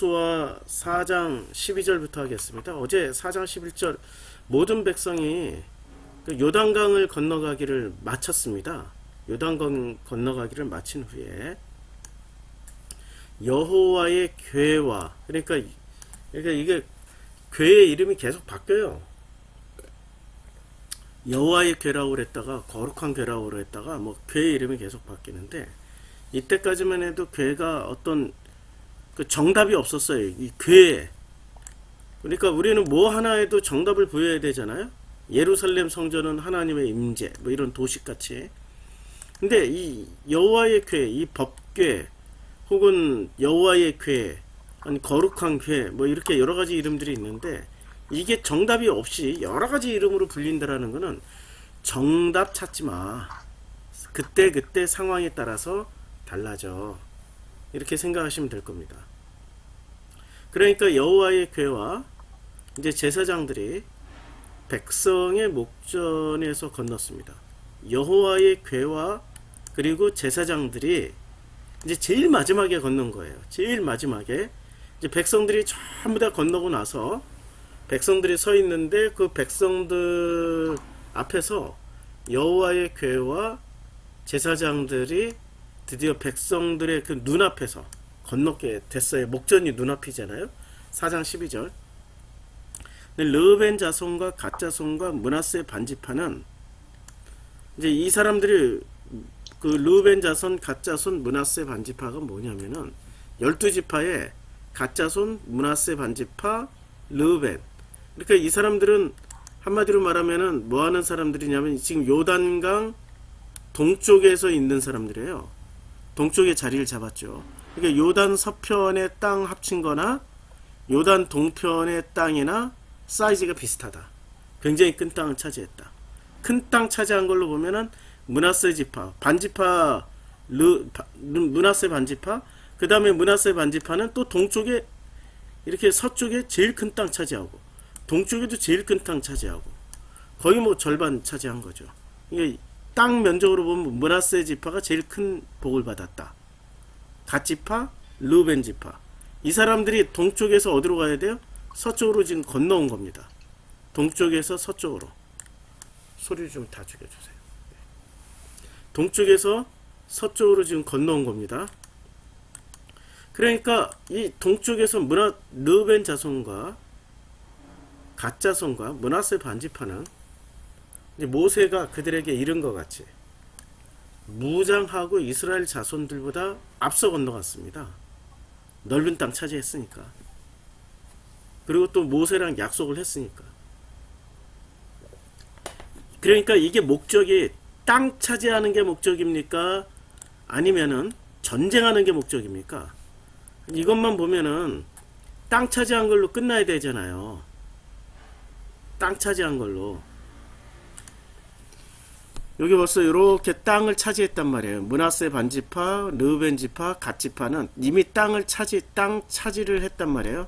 여호수아 4장 12절부터 하겠습니다. 어제 4장 11절 모든 백성이 요단강을 건너가기를 마쳤습니다. 요단강 건너가기를 마친 후에 여호와의 궤와 그러니까 이게 궤의 이름이 계속 바뀌어요. 여호와의 궤라고 그랬다가 거룩한 궤라고 그랬다가 뭐 궤의 이름이 계속 바뀌는데 이때까지만 해도 궤가 어떤 그 정답이 없었어요. 이 궤에. 그러니까 우리는 뭐 하나에도 정답을 부여해야 되잖아요. 예루살렘 성전은 하나님의 임재 뭐 이런 도식같이. 근데 이 여호와의 궤, 이 법궤 혹은 여호와의 궤, 아니 거룩한 궤 뭐 이렇게 여러 가지 이름들이 있는데 이게 정답이 없이 여러 가지 이름으로 불린다라는 거는 정답 찾지 마. 그때 상황에 따라서 달라져. 이렇게 생각하시면 될 겁니다. 그러니까 여호와의 궤와 이제 제사장들이 백성의 목전에서 건넜습니다. 여호와의 궤와 그리고 제사장들이 이제 제일 마지막에 건넌 거예요. 제일 마지막에 이제 백성들이 전부 다 건너고 나서 백성들이 서 있는데 그 백성들 앞에서 여호와의 궤와 제사장들이 드디어 백성들의 그 눈앞에서 건너게 됐어요. 목전이 눈앞이잖아요. 4장 12절. 르벤 자손과 갓 자손과 므낫세 반지파는 이제 이 사람들이 그 르벤 자손, 갓 자손, 므낫세 반지파가 뭐냐면은 12지파에 갓 자손, 므낫세 반지파, 르벤. 그러니까 이 사람들은 한마디로 말하면은 뭐 하는 사람들이냐면 지금 요단강 동쪽에서 있는 사람들이에요. 동쪽에 자리를 잡았죠. 그러니까 요단 서편의 땅 합친 거나 요단 동편의 땅이나 사이즈가 비슷하다. 굉장히 큰 땅을 차지했다. 큰 땅 차지한 걸로 보면은 므낫세 지파, 반지파, 므낫세 반지파, 그 다음에 므낫세 반지파는 또 동쪽에 이렇게 서쪽에 제일 큰 땅 차지하고 동쪽에도 제일 큰 땅 차지하고 거의 뭐 절반 차지한 거죠. 이게 땅 면적으로 보면 므낫세 지파가 제일 큰 복을 받았다. 갓 지파, 르벤 지파. 이 사람들이 동쪽에서 어디로 가야 돼요? 서쪽으로 지금 건너온 겁니다. 동쪽에서 서쪽으로. 소리를 좀 다 죽여주세요. 동쪽에서 서쪽으로 지금 건너온 겁니다. 그러니까 이 동쪽에서 르벤 자손과 갓 자손과 므낫세 반지파는 이제 모세가 그들에게 이른 것 같이 무장하고 이스라엘 자손들보다 앞서 건너갔습니다. 넓은 땅 차지했으니까. 그리고 또 모세랑 약속을 했으니까. 그러니까 이게 목적이 땅 차지하는 게 목적입니까? 아니면은 전쟁하는 게 목적입니까? 이것만 보면은 땅 차지한 걸로 끝나야 되잖아요. 땅 차지한 걸로. 여기 벌써 이렇게 땅을 차지했단 말이에요. 므낫세 반지파, 르벤 지파, 갓 지파는 이미 땅 차지를 했단 말이에요.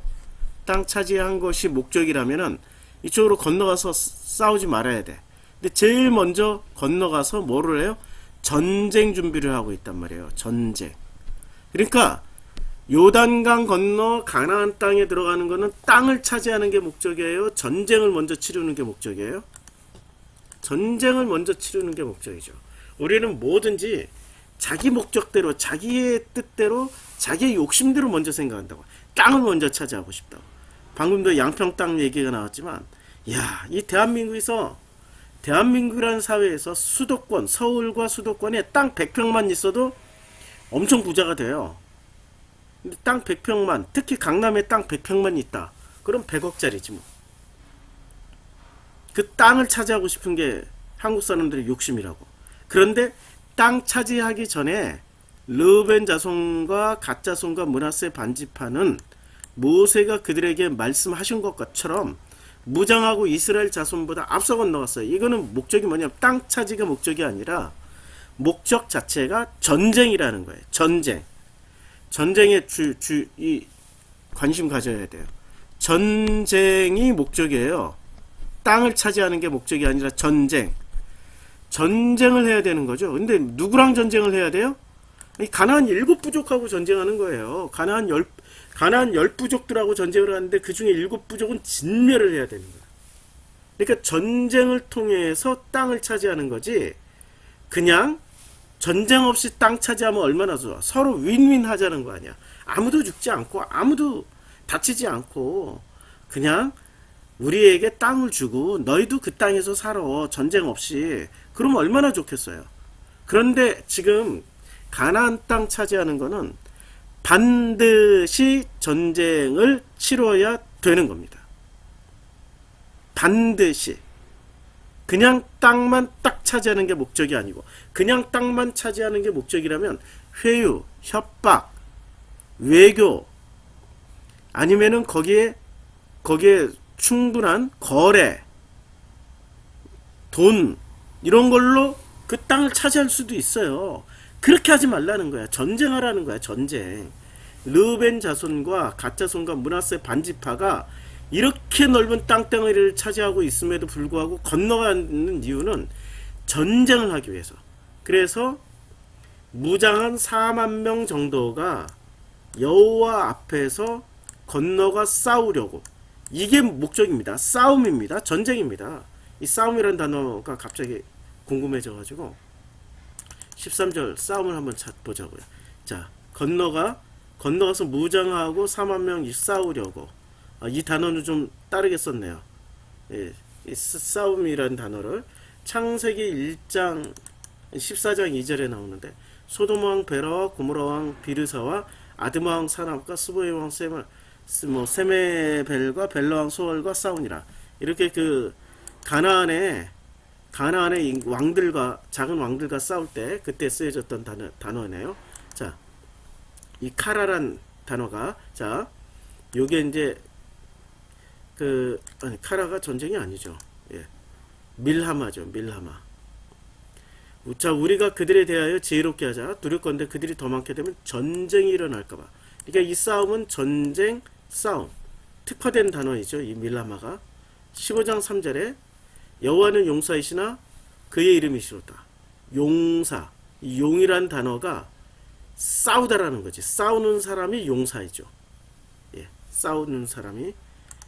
땅 차지한 것이 목적이라면은 이쪽으로 건너가서 싸우지 말아야 돼. 근데 제일 먼저 건너가서 뭐를 해요? 전쟁 준비를 하고 있단 말이에요. 전쟁. 그러니까 요단강 건너 가나안 땅에 들어가는 거는 땅을 차지하는 게 목적이에요. 전쟁을 먼저 치르는 게 목적이에요. 전쟁을 먼저 치르는 게 목적이죠. 우리는 뭐든지 자기 목적대로, 자기의 뜻대로, 자기의 욕심대로 먼저 생각한다고. 땅을 먼저 차지하고 싶다고. 방금도 양평 땅 얘기가 나왔지만, 야, 이 대한민국이라는 사회에서 수도권, 서울과 수도권에 땅 100평만 있어도 엄청 부자가 돼요. 근데 땅 100평만, 특히 강남에 땅 100평만 있다. 그럼 100억짜리지 뭐. 그 땅을 차지하고 싶은 게 한국 사람들의 욕심이라고. 그런데 땅 차지하기 전에 르벤 자손과 갓 자손과 므낫세 반지파는 모세가 그들에게 말씀하신 것처럼 무장하고 이스라엘 자손보다 앞서 건너갔어요. 이거는 목적이 뭐냐면 땅 차지가 목적이 아니라 목적 자체가 전쟁이라는 거예요. 전쟁. 전쟁에 이 관심 가져야 돼요. 전쟁이 목적이에요. 땅을 차지하는 게 목적이 아니라 전쟁. 전쟁을 해야 되는 거죠. 근데 누구랑 전쟁을 해야 돼요? 가나안 7부족하고 전쟁하는 거예요. 가나안 10부족들하고 전쟁을 하는데 그 중에 7부족은 진멸을 해야 되는 거야. 그러니까 전쟁을 통해서 땅을 차지하는 거지, 그냥 전쟁 없이 땅 차지하면 얼마나 좋아. 서로 윈윈 하자는 거 아니야. 아무도 죽지 않고 아무도 다치지 않고 그냥 우리에게 땅을 주고 너희도 그 땅에서 살아. 전쟁 없이. 그럼 얼마나 좋겠어요. 그런데 지금 가나안 땅 차지하는 거는 반드시 전쟁을 치러야 되는 겁니다. 반드시. 그냥 땅만 딱 차지하는 게 목적이 아니고, 그냥 땅만 차지하는 게 목적이라면 회유, 협박, 외교, 아니면은 거기에 충분한 거래, 돈, 이런 걸로 그 땅을 차지할 수도 있어요. 그렇게 하지 말라는 거야. 전쟁하라는 거야. 전쟁. 르벤 자손과 갓 자손과 므낫세 반지파가 이렇게 넓은 땅덩어리를 차지하고 있음에도 불구하고 건너가는 이유는 전쟁을 하기 위해서. 그래서 무장한 4만 명 정도가 여호와 앞에서 건너가 싸우려고. 이게 목적입니다. 싸움입니다. 전쟁입니다. 이 싸움이라는 단어가 갑자기 궁금해져가지고 13절 싸움을 한번 보자고요. 자, 건너가서 무장하고 4만 명이 싸우려고. 이 단어는 좀 다르게 썼네요. 예, 이 싸움이라는 단어를 창세기 1장 14장 2절에 나오는데, 소돔 왕 베라와 고모라 왕 비르사와 아드마 왕 사납과 스보의 왕 세메벨과 벨라 왕 소월과 싸우니라. 이렇게 그 가나안의 왕들과 작은 왕들과 싸울 때 그때 쓰여졌던 단어네요. 자, 이 카라란 단어가, 자, 요게 이제 카라가 전쟁이 아니죠. 예. 밀하마죠. 밀하마. 자, 우리가 그들에 대하여 지혜롭게 하자. 두렵건대 그들이 더 많게 되면 전쟁이 일어날까봐. 그러니까 이 싸움은 전쟁, 싸움. 특화된 단어이죠. 이 밀하마가. 15장 3절에 여호와는 용사이시나 그의 이름이시로다. 용사. 이 용이란 단어가 싸우다라는 거지. 싸우는 사람이 용사이죠. 예. 싸우는 사람이.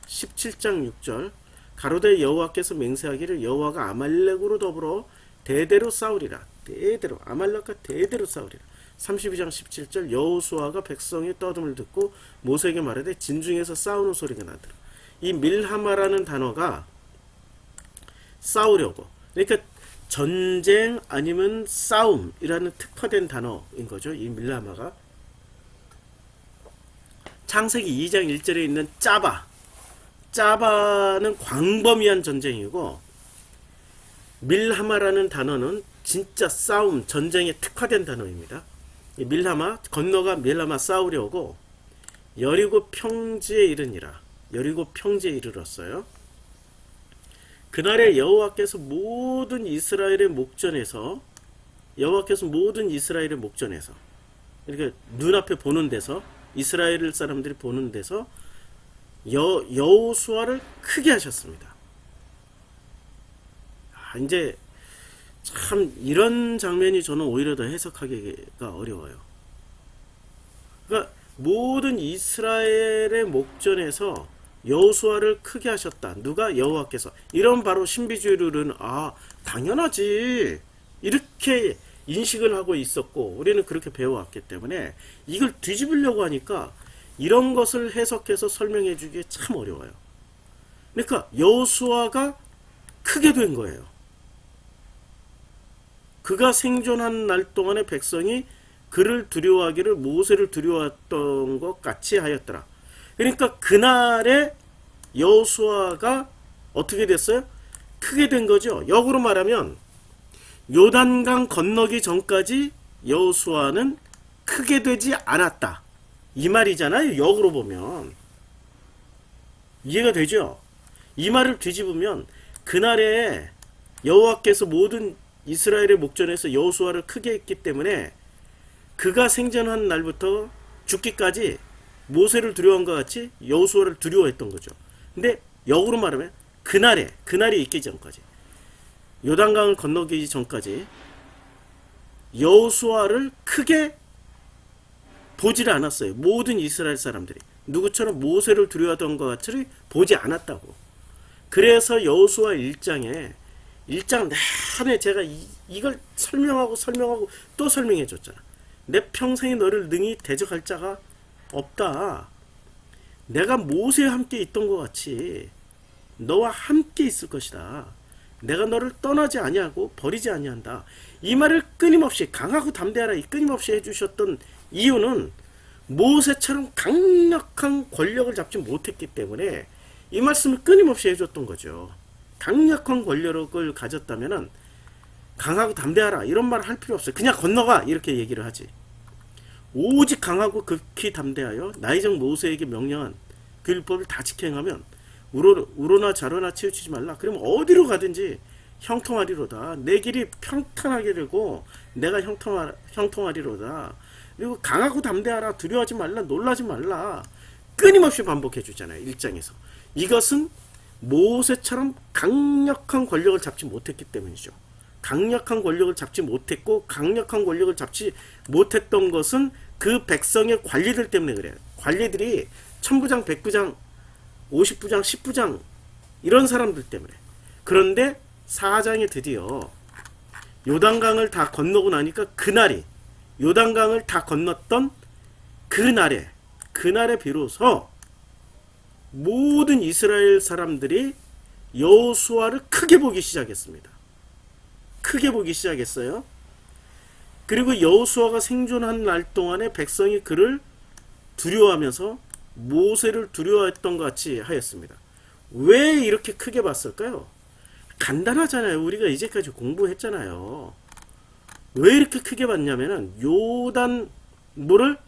17장 6절 가로되 여호와께서 맹세하기를 여호와가 아말렉으로 더불어 대대로 싸우리라. 대대로 아말렉과 대대로 싸우리라. 32장 17절 여호수아가 백성의 떠듦을 듣고 모세에게 말하되 진중에서 싸우는 소리가 나더라. 이 밀하마라는 단어가 싸우려고, 그러니까 전쟁 아니면 싸움이라는 특화된 단어인 거죠. 이 밀하마가. 창세기 2장 1절에 있는 짜바는 광범위한 전쟁이고, 밀하마라는 단어는 진짜 싸움, 전쟁에 특화된 단어입니다. 밀하마, 건너가 밀하마 싸우려고 여리고 평지에 이르니라. 여리고 평지에 이르렀어요. 그날에 여호와께서 모든 이스라엘의 목전에서, 이렇게 눈앞에 보는 데서, 이스라엘 사람들이 보는 데서 여호수아를 크게 하셨습니다. 이제 참 이런 장면이 저는 오히려 더 해석하기가 어려워요. 그러니까 모든 이스라엘의 목전에서 여호수아를 크게 하셨다. 누가? 여호와께서. 이런 바로 신비주의로는 당연하지. 이렇게 인식을 하고 있었고 우리는 그렇게 배워왔기 때문에 이걸 뒤집으려고 하니까 이런 것을 해석해서 설명해 주기에 참 어려워요. 그러니까 여호수아가 크게 된 거예요. 그가 생존한 날 동안의 백성이 그를 두려워하기를 모세를 두려워했던 것 같이 하였더라. 그러니까 그날의 여호수아가 어떻게 됐어요? 크게 된 거죠. 역으로 말하면 요단강 건너기 전까지 여호수아는 크게 되지 않았다. 이 말이잖아요. 역으로 보면. 이해가 되죠? 이 말을 뒤집으면 그날에 여호와께서 모든 이스라엘의 목전에서 여호수아를 크게 했기 때문에 그가 생존한 날부터 죽기까지 모세를 두려워한 것 같이 여호수아를 두려워했던 거죠. 근데 역으로 말하면 그날이 있기 전까지, 요단강을 건너기 전까지 여호수아를 크게 보질 않았어요. 모든 이스라엘 사람들이. 누구처럼 모세를 두려워하던 것 같이 보지 않았다고. 그래서 여호수아 1장에 1장 내내 제가 이걸 설명하고 또 설명해 줬잖아. 내 평생에 너를 능히 대적할 자가 없다. 내가 모세와 함께 있던 것 같이 너와 함께 있을 것이다. 내가 너를 떠나지 아니하고 버리지 아니한다. 이 말을 끊임없이 강하고 담대하라 끊임없이 해주셨던 이유는 모세처럼 강력한 권력을 잡지 못했기 때문에 이 말씀을 끊임없이 해줬던 거죠. 강력한 권력을 가졌다면은 강하고 담대하라 이런 말을 할 필요 없어요. 그냥 건너가 이렇게 얘기를 하지. 오직 강하고 극히 담대하여 나이정 모세에게 명령한 그 율법을 다 지켜 행하면 우로나 좌로나 치우치지 말라. 그러면 어디로 가든지 형통하리로다. 내 길이 평탄하게 되고 내가 형통하리로다. 그리고 강하고 담대하라. 두려워하지 말라. 놀라지 말라. 끊임없이 반복해 주잖아요. 1장에서. 이것은 모세처럼 강력한 권력을 잡지 못했기 때문이죠. 강력한 권력을 잡지 못했고 강력한 권력을 잡지 못했던 것은 그 백성의 관리들 때문에 그래요. 관리들이 천부장, 백부장, 50부장, 10부장 이런 사람들 때문에. 그런데 4장에 드디어 요단강을 다 건너고 나니까 그날이 요단강을 다 건넜던 그날에 비로소 모든 이스라엘 사람들이 여호수아를 크게 보기 시작했습니다. 크게 보기 시작했어요. 그리고 여호수아가 생존한 날 동안에 백성이 그를 두려워하면서 모세를 두려워했던 것 같이 하였습니다. 왜 이렇게 크게 봤을까요? 간단하잖아요. 우리가 이제까지 공부했잖아요. 왜 이렇게 크게 봤냐면은 요단물을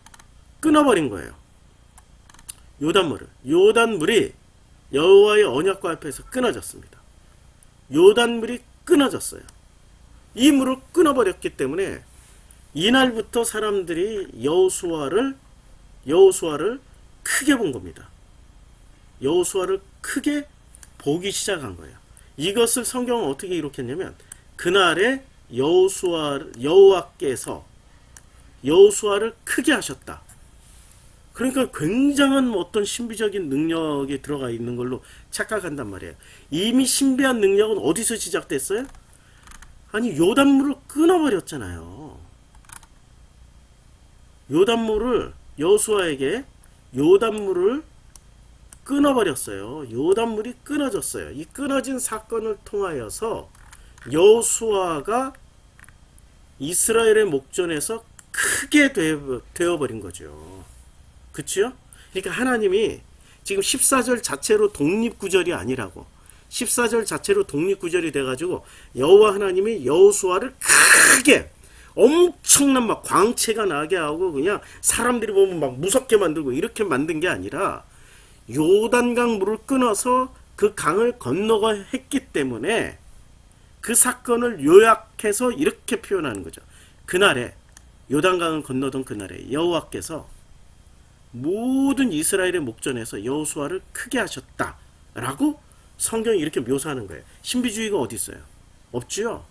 끊어버린 거예요. 요단물이 여호와의 언약궤 앞에서 끊어졌습니다. 요단물이 끊어졌어요. 이 물을 끊어버렸기 때문에 이날부터 사람들이 여호수아를 크게 본 겁니다. 여호수아를 크게 보기 시작한 거예요. 이것을 성경은 어떻게 기록했냐면 그날에 여호와께서 여호수아를 크게 하셨다. 그러니까 굉장한 어떤 신비적인 능력이 들어가 있는 걸로 착각한단 말이에요. 이미 신비한 능력은 어디서 시작됐어요? 아니 요단물을 끊어버렸잖아요. 여호수아에게 요단물을 끊어버렸어요. 요단물이 끊어졌어요. 이 끊어진 사건을 통하여서 여호수아가 이스라엘의 목전에서 크게 되어버린 거죠. 그치요? 그러니까 하나님이 지금 14절 자체로 독립구절이 아니라고 14절 자체로 독립구절이 돼가지고 여호와 하나님이 여호수아를 크게 엄청난 막 광채가 나게 하고 그냥 사람들이 보면 막 무섭게 만들고 이렇게 만든 게 아니라 요단강 물을 끊어서 그 강을 건너가 했기 때문에 그 사건을 요약해서 이렇게 표현하는 거죠. 그날에 요단강을 건너던 그날에 여호와께서 모든 이스라엘의 목전에서 여호수아를 크게 하셨다라고 성경이 이렇게 묘사하는 거예요. 신비주의가 어디 있어요? 없지요.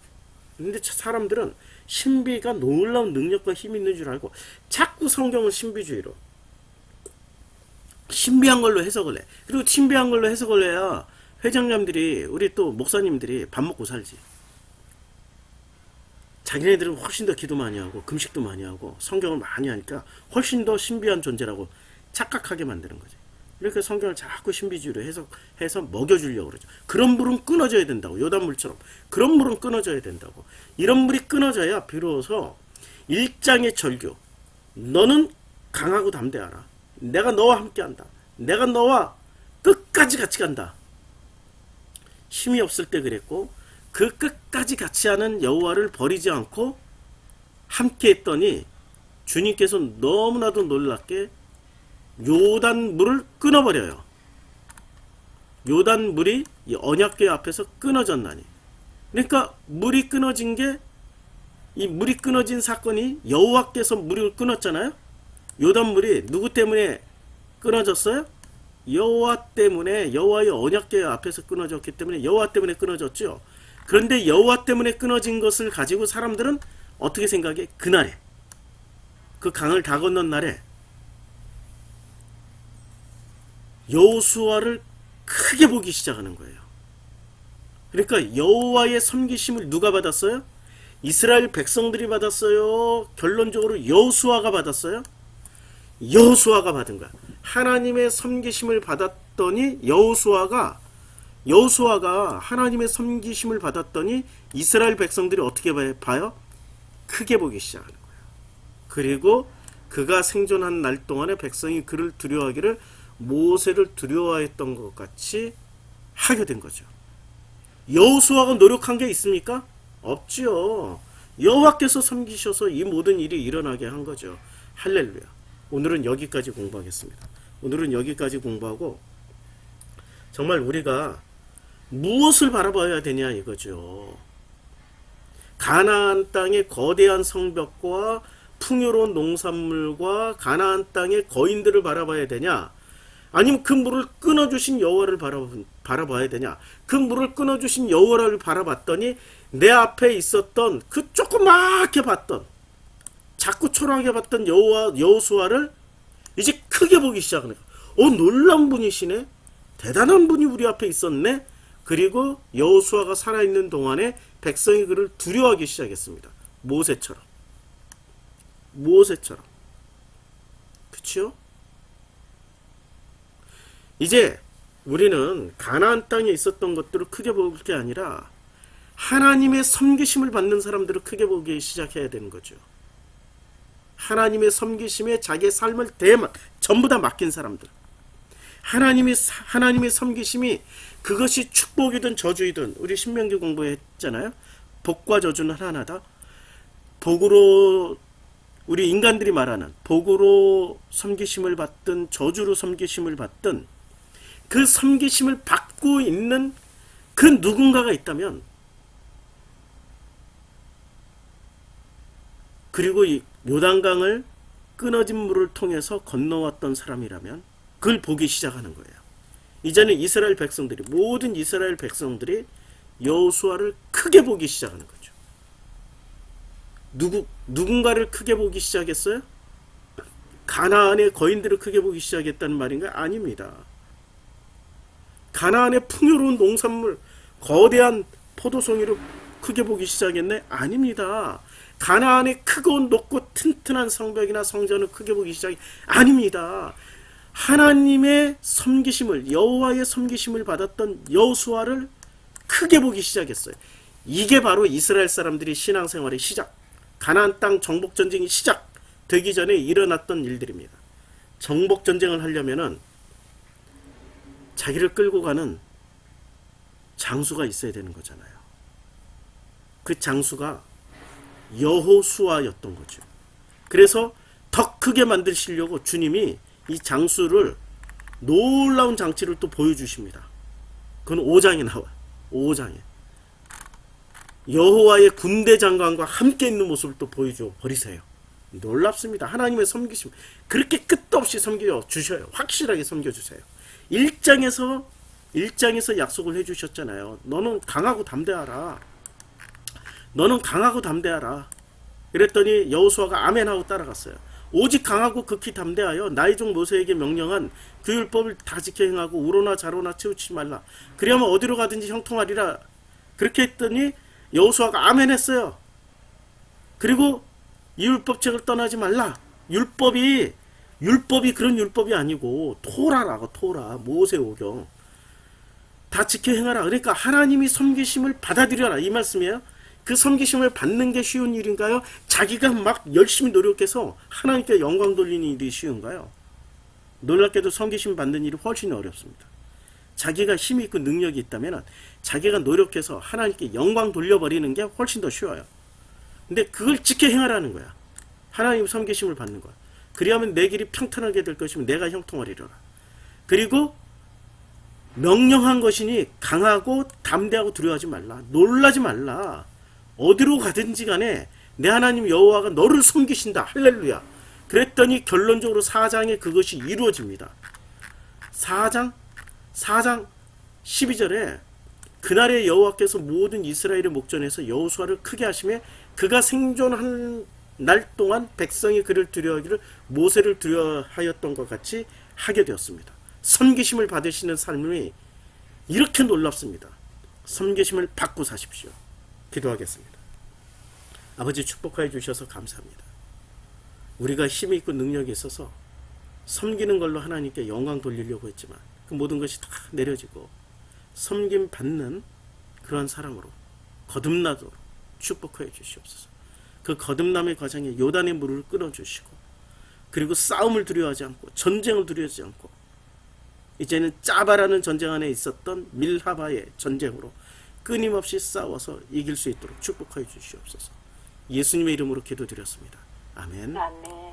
근데 사람들은 신비가 놀라운 능력과 힘이 있는 줄 알고 자꾸 성경을 신비주의로 신비한 걸로 해석을 해. 그리고 신비한 걸로 해석을 해야 회장님들이 우리 또 목사님들이 밥 먹고 살지. 자기네들은 훨씬 더 기도 많이 하고 금식도 많이 하고 성경을 많이 하니까 훨씬 더 신비한 존재라고 착각하게 만드는 거지. 이렇게 성경을 자꾸 신비주의로 해서 먹여주려고 그러죠. 그런 물은 끊어져야 된다고. 요단물처럼 그런 물은 끊어져야 된다고. 이런 물이 끊어져야 비로소 일장의 절규. 너는 강하고 담대하라. 내가 너와 함께한다. 내가 너와 끝까지 같이 간다. 힘이 없을 때 그랬고 그 끝까지 같이 하는 여호와를 버리지 않고 함께 했더니 주님께서 너무나도 놀랍게 요단물을 끊어버려요. 요단물이 언약궤 앞에서 끊어졌나니. 그러니까 물이 끊어진 게 이 물이 끊어진 사건이 여호와께서 물을 끊었잖아요. 요단물이 누구 때문에 끊어졌어요? 여호와 때문에 여호와의 언약궤 앞에서 끊어졌기 때문에 여호와 때문에 끊어졌죠. 그런데 여호와 때문에 끊어진 것을 가지고 사람들은 어떻게 생각해? 그날에 그 강을 다 건넌 날에 여호수아를 크게 보기 시작하는 거예요. 그러니까 여호와의 섬기심을 누가 받았어요? 이스라엘 백성들이 받았어요? 결론적으로 여호수아가 받았어요? 여호수아가 받은 거야. 하나님의 섬기심을 받았더니 여호수아가 하나님의 섬기심을 받았더니 이스라엘 백성들이 어떻게 봐요? 크게 보기 시작하는 거예요. 그리고 그가 생존한 날 동안에 백성이 그를 두려워하기를 모세를 두려워했던 것 같이 하게 된 거죠. 여호수아가 노력한 게 있습니까? 없지요. 여호와께서 섬기셔서 이 모든 일이 일어나게 한 거죠. 할렐루야. 오늘은 여기까지 공부하겠습니다. 오늘은 여기까지 공부하고 정말 우리가 무엇을 바라봐야 되냐 이거죠. 가나안 땅의 거대한 성벽과 풍요로운 농산물과 가나안 땅의 거인들을 바라봐야 되냐? 아니면 그 물을 끊어주신 여호와를 바라봐야 되냐? 그 물을 끊어주신 여호와를 바라봤더니 내 앞에 있었던 그 조그맣게 봤던 자꾸 초라하게 봤던 여호수아를 이제 크게 보기 시작하는 거야. 놀라운 분이시네. 대단한 분이 우리 앞에 있었네. 그리고 여호수아가 살아있는 동안에 백성이 그를 두려워하기 시작했습니다. 모세처럼. 그치요? 이제 우리는 가나안 땅에 있었던 것들을 크게 볼 게 아니라 하나님의 섬기심을 받는 사람들을 크게 보기 시작해야 되는 거죠. 하나님의 섬기심에 자기의 삶을 전부 다 맡긴 사람들. 하나님의 섬기심이 그것이 축복이든 저주이든 우리 신명기 공부했잖아요. 복과 저주는 하나다. 복으로 우리 인간들이 말하는 복으로 섬기심을 받든 저주로 섬기심을 받든 그 섬기심을 받고 있는 그 누군가가 있다면 그리고 이 요단강을 끊어진 물을 통해서 건너왔던 사람이라면 그걸 보기 시작하는 거예요. 이제는 모든 이스라엘 백성들이 여호수아를 크게 보기 시작하는 거죠. 누군가를 크게 보기 시작했어요? 가나안의 거인들을 크게 보기 시작했다는 말인가요? 아닙니다. 가나안의 풍요로운 농산물, 거대한 포도송이를 크게 보기 시작했네? 아닙니다. 가나안의 크고 높고 튼튼한 성벽이나 성전을 크게 보기 시작이 아닙니다. 하나님의 섬기심을, 여호와의 섬기심을 받았던 여호수아를 크게 보기 시작했어요. 이게 바로 이스라엘 사람들이 신앙생활의 시작, 가나안 땅 정복전쟁이 시작되기 전에 일어났던 일들입니다. 정복전쟁을 하려면은 자기를 끌고 가는 장수가 있어야 되는 거잖아요. 그 장수가 여호수아였던 거죠. 그래서 더 크게 만드시려고 주님이 이 장수를 놀라운 장치를 또 보여주십니다. 그건 5장에 나와요. 5장에 여호와의 군대 장관과 함께 있는 모습을 또 보여줘 버리세요. 놀랍습니다. 하나님의 섬기심 그렇게 끝도 없이 섬겨주셔요. 확실하게 섬겨주세요. 1장에서 약속을 해주셨잖아요. 너는 강하고 담대하라. 그랬더니 여호수아가 아멘하고 따라갔어요. 오직 강하고 극히 담대하여 나의 종 모세에게 명령한 그 율법을 다 지켜 행하고 우로나 자로나 치우치지 말라. 그리하면 어디로 가든지 형통하리라. 그렇게 했더니 여호수아가 아멘했어요. 그리고 이 율법책을 떠나지 말라. 율법이 그런 율법이 아니고 토라라고. 토라, 모세오경 다 지켜 행하라. 그러니까 하나님이 섬기심을 받아들여라 이 말씀이에요. 그 섬기심을 받는 게 쉬운 일인가요? 자기가 막 열심히 노력해서 하나님께 영광 돌리는 일이 쉬운가요? 놀랍게도 섬기심 받는 일이 훨씬 어렵습니다. 자기가 힘이 있고 능력이 있다면 자기가 노력해서 하나님께 영광 돌려버리는 게 훨씬 더 쉬워요. 근데 그걸 지켜 행하라는 거야. 하나님 섬기심을 받는 거야. 그리하면 내 길이 평탄하게 될 것이면 내가 형통하리라. 그리고 명령한 것이니 강하고 담대하고 두려워하지 말라. 놀라지 말라. 어디로 가든지 간에 내 하나님 여호와가 너를 섬기신다. 할렐루야. 그랬더니 결론적으로 4장에 그것이 이루어집니다. 4장 12절에 그날에 여호와께서 모든 이스라엘의 목전에서 여호수아를 크게 하시며 그가 생존한 날 동안 백성이 그를 두려워하기를 모세를 두려워하였던 것 같이 하게 되었습니다. 섬기심을 받으시는 삶이 이렇게 놀랍습니다. 섬기심을 받고 사십시오. 기도하겠습니다. 아버지, 축복하여 주셔서 감사합니다. 우리가 힘이 있고 능력이 있어서 섬기는 걸로 하나님께 영광 돌리려고 했지만 그 모든 것이 다 내려지고 섬김 받는 그러한 사람으로 거듭나도록 축복하여 주시옵소서. 그 거듭남의 과정에 요단의 물을 끊어주시고, 그리고 싸움을 두려워하지 않고 전쟁을 두려워하지 않고, 이제는 짜바라는 전쟁 안에 있었던 밀하바의 전쟁으로 끊임없이 싸워서 이길 수 있도록 축복하여 주시옵소서. 예수님의 이름으로 기도드렸습니다. 아멘. 아멘.